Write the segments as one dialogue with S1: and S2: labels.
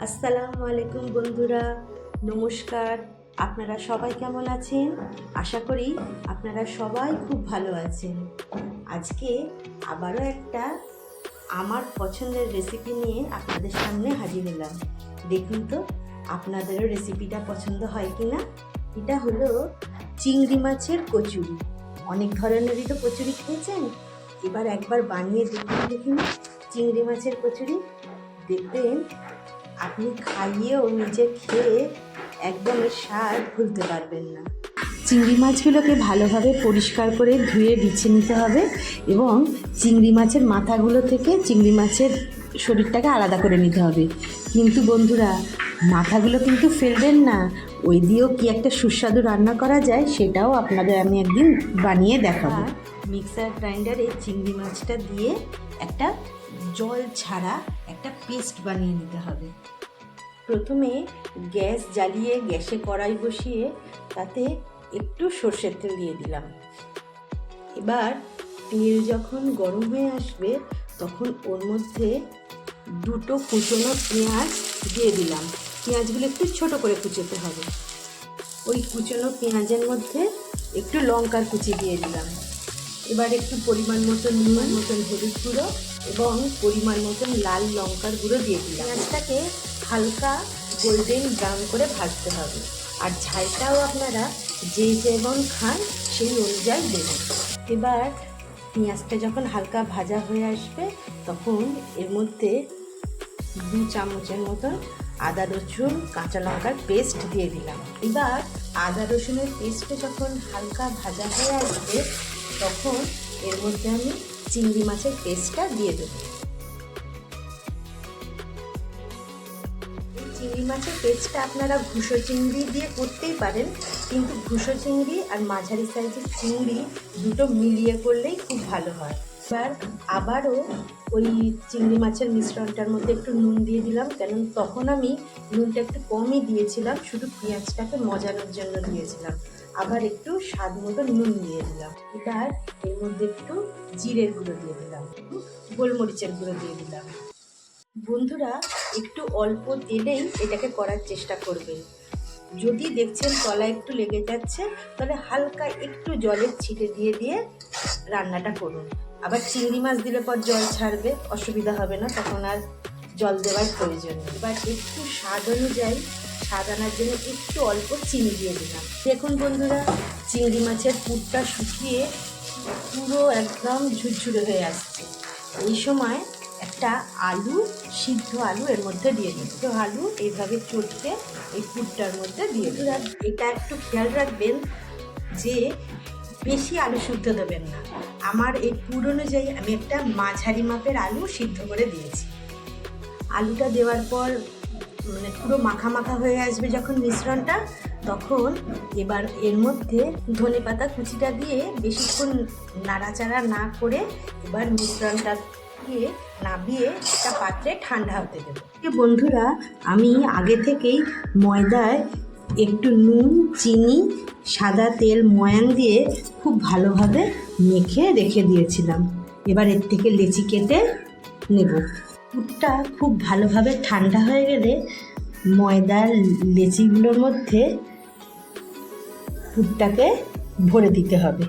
S1: আসসালামু আলাইকুম বন্ধুরা, নমস্কার। আপনারা সবাই কেমন আছেন? আশা করি আপনারা সবাই খুব ভালো আছেন। আজকে আবারও একটা আমার পছন্দের রেসিপি নিয়ে আপনাদের সামনে হাজির হলাম। দেখুন তো আপনাদেরও রেসিপিটা পছন্দ হয় কি না। এটা হলো চিংড়ি মাছের কচুরি। অনেক ধরনেরই তো কচুরি খেয়েছেন, এবার একবার বানিয়ে দেখুন চিংড়ি মাছের কচুরি। দেখবেন আপনি খাইয়েও নিজে খেয়ে একদম এর স্বাদ ভুলতে পারবেন না। চিংড়ি মাছগুলোকে ভালোভাবে পরিষ্কার করে ধুয়ে বিছে নিতে হবে এবং চিংড়ি মাছের মাথাগুলো থেকে চিংড়ি মাছের শরীরটাকে আলাদা করে নিতে হবে। কিন্তু বন্ধুরা, মাথাগুলো কিন্তু ফেলবেন না। ওই দিয়েও কি একটা সুস্বাদু রান্না করা যায় সেটাও আপনাদের আমি একদিন বানিয়ে দেখাবো। মিক্সার গ্রাইন্ডারে চিংড়ি মাছটা দিয়ে একটা জল ছাড়া একটা পেস্ট বানিয়ে নিতে হবে। প্রথমে গ্যাস জ্বালিয়ে গ্যাসে কড়াই বসিয়ে তাতে একটু সর্ষের তেল দিয়ে দিলাম। এবার তেল যখন গরম হয়ে আসবে তখন ওর মধ্যে দুটো কুচনো পেঁয়াজ দিয়ে দিলাম। পেঁয়াজগুলো একটু ছোট করে কুচোতে হবে। ওই কুচনো পেঁয়াজের মধ্যে একটু লঙ্কার কুচি দিয়ে দিলাম। এবার একটু পরিমাণ মতন হলুদ গুঁড়ো এবং পরিমাণ মতন লাল লঙ্কার গুঁড়ো দিয়ে দিলাম। পেঁয়াজটাকে হালকা গোল্ডেন ব্রাউন করে ভাজতে হবে। আর ঝালটাও আপনারা যে যেমন খান সেই অনুযায়ী দেবেন। এবার পেঁয়াজটা যখন হালকা ভাজা হয়ে আসবে তখন এর মধ্যে 2 চামচের মতন আদা রসুন কাঁচা লঙ্কার পেস্ট দিয়ে দিলাম। এবার আদা রসুনের পেস্টটা যখন হালকা ভাজা হয়ে আসবে তখন এর মধ্যে আমি চিংড়ি মাছের পেস্টটা দিয়ে দেবো। চিংড়ি মাছের পেস্টটা আপনারা ঘুষো চিংড়ি দিয়ে করতেই পারেন, কিন্তু ঘুষো চিংড়ি আর মাঝারি সাইজের চিংড়ি দুটো মিলিয়ে করলেই খুব ভালো হয়। এবার আবারও ওই চিংড়ি মাছের মিশ্রণটার মধ্যে একটু নুন দিয়ে দিলাম, কেন তখন আমি নুনটা একটু কমই দিয়েছিলাম, শুধু পেঁয়াজটাকে মজানোর জন্য দিয়েছিলাম। আবার একটু স্বাদ মতো নুন দিয়ে দিলাম। এবার এর মধ্যে একটু জিরের গুঁড়ো দিয়ে দিলাম, গোলমরিচের গুঁড়ো দিয়ে দিলাম। বন্ধুরা, একটু অল্প তেলেই এটাকে করার চেষ্টা করবেন। যদি দেখছেন তলা একটু লেগে যাচ্ছে তাহলে হালকা একটু জলের ছিটে দিয়ে দিয়ে রান্নাটা করুন। আবার চিংড়ি মাছ দিলে পর জল ছাড়বে, অসুবিধা হবে না, তখন আর জল দেওয়ার প্রয়োজন নেই। এবার একটু স্বাদ অনুযায়ী স্বাদ আনার জন্য একটু অল্প চিনি দিয়ে দিলাম। দেখুন বন্ধুরা, চিংড়ি মাছের পুরটা শুকিয়ে পুরো একদম ঝুরঝুরে হয়ে আসছে। এই সময় একটা সিদ্ধ আলু এর মধ্যে দিয়ে দিন। তো আলু এইভাবে চটকে এই পুরটার মধ্যে দিয়ে দিন। এটা একটু খেয়াল রাখবেন যে বেশি আলু সিদ্ধ দেবেন না। আমার এই পুর অনুযায়ী আমি একটা মাঝারি মাপের আলু সিদ্ধ করে দিয়েছি। আলুটা দেওয়ার পর পুরো মাখা মাখা হয়ে আসবে যখন মিশ্রণটা, তখন এবার এর মধ্যে ধনেপাতা কুচিটা দিয়ে বেশিক্ষণ নাড়াচাড়া না করে এবার মিশ্রণটা দিয়ে নামিয়ে একটা পাত্রে ঠান্ডা হতে দেবো। বন্ধুরা, আমি আগে থেকেই ময়দায় একটু নুন, চিনি, সাদা তেল ময়ান দিয়ে খুব ভালোভাবে মেখে রেখে দিয়েছিলাম। এবার এর থেকে লেচি কেটে নেব। পুরটা খুব ভালোভাবে ঠান্ডা হয়ে গেলে ময়দার লেচিগুলোর মধ্যে পুরটাকে ভরে দিতে হবে।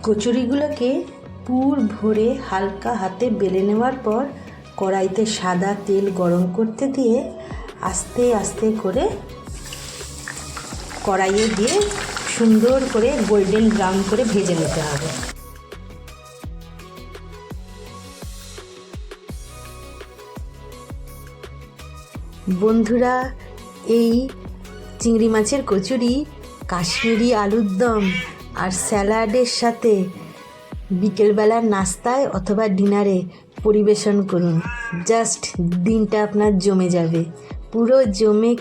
S1: কচুরিগুলোকে পুর ভরে হালকা হাতে বেলে নেওয়ার পর কড়াইতে সাদা তেল গরম করতে দিয়ে আস্তে আস্তে করে কড়াইয়ে দিয়ে সুন্দর করে গোল্ডেন ব্রাউন করে ভেজে নিতে হবে। বন্ধুরা, এই চিংড়ি মাছের কচুরি কাশ্মীরি আলুর দম আর স্যালাডের সাথে বিকেলবেলার নাস্তায় অথবা ডিনারে পরিবেশন করুন। জাস্ট দিনটা আপনার জমে যাবে, পুরো জমে